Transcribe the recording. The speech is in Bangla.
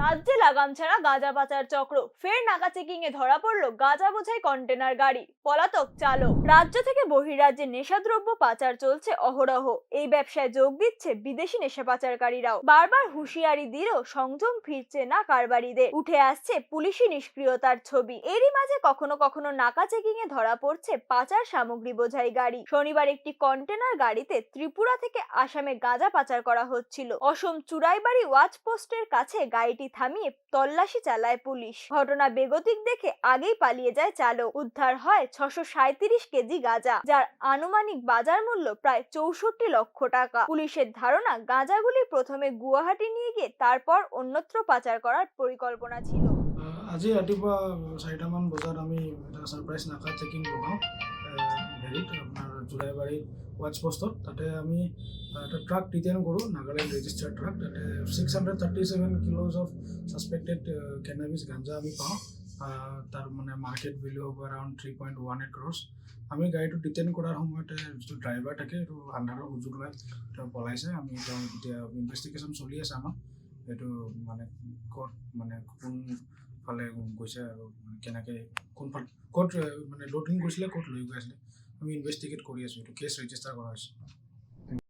রাজ্যে লাগাম ছাড়া গাঁজা পাচার চক্র, ফের নাকা চেকিং এ ধরা পড়লো গাঁজা বোঝাই কন্টেনার গাড়ি, পলাতক চালক। রাজ্য থেকে বহিরাজ্যে নেশাদ্রব্য পাচার চলছে অহরহ। এই ব্যবসায় যোগ দিচ্ছে বিদেশি নেশা পাচারকারীরাও। বারবার হুঁশিয়ারি দিলেও সংযম ফিরছে না কারবারিদের। উঠে আসছে পুলিশি নিষ্ক্রিয়তার ছবি। এরই মাঝে কখনো কখনো নাকা চেকিং এ ধরা পড়ছে পাচার সামগ্রী বোঝাই গাড়ি। শনিবার একটি কন্টেনার গাড়িতে ত্রিপুরা থেকে আসামে গাঁজা পাচার করা হচ্ছিল। অসম চুরাইবাড়ি ওয়াচ পোস্টের কাছে গাড়িটি থামিয়ে তল্লাশি চালায় পুলিশ। ঘটনা বেগতিক দেখে আগেই পালিয়ে যায় চালক। উদ্ধার হয় 637 কেজি গাঁজা, যার আনুমানিক বাজার মূল্য প্রায় 64 লক্ষ টাকা। পুলিশের ধারণা গাঁজাগুলি প্ৰথমে গুৱাহাটী নিয়ে গিয়ে তারপর অন্যত্র পাচার করার পরিকল্পনা ছিল। আজি ৰাতিপুৱা 4টামান বজাত আমি এটা সারপ্রাইজ নাকা চেকিং লগাওঁ হেৰিত আপোনাৰ জোলাইবাৰী ৱাচ পোষ্টত। তাতে আমি এটা ট্ৰাক ডিটেইন কৰোঁ, নাগালেণ্ড ৰেজিষ্টাৰ্ড ট্ৰাক। তাতে 637 কিলোজ অফ ছাছপেক্টেড কেনাবিছ গাঞ্জা আমি পাওঁ। তাৰ মানে মাৰ্কেট ভেলু হ'ব এৰাউণ্ড 3.18 crores। আমি গাড়ীটো ডিটেইন কৰাৰ সময়তে যিটো ড্ৰাইভাৰ থাকে এইটো আন্ধাৰৰ সুযোগ লৈ তেওঁ পলাইছে। আমি তেওঁ এতিয়া ইনভেষ্টিগেশ্যন চলি আছে আমাৰ। এইটো মানে ক'ত মানে কোন ফালে গৈছে আৰু কেনেকৈ কোনফালে ক'ত মানে লোডিং কৰিছিলে, ক'ত লৈ গৈ আছিলে, আমি ইনভেষ্টিগেট কৰি আছোঁ। এইটো কেছ ৰেজিষ্টাৰ কৰা হৈছে।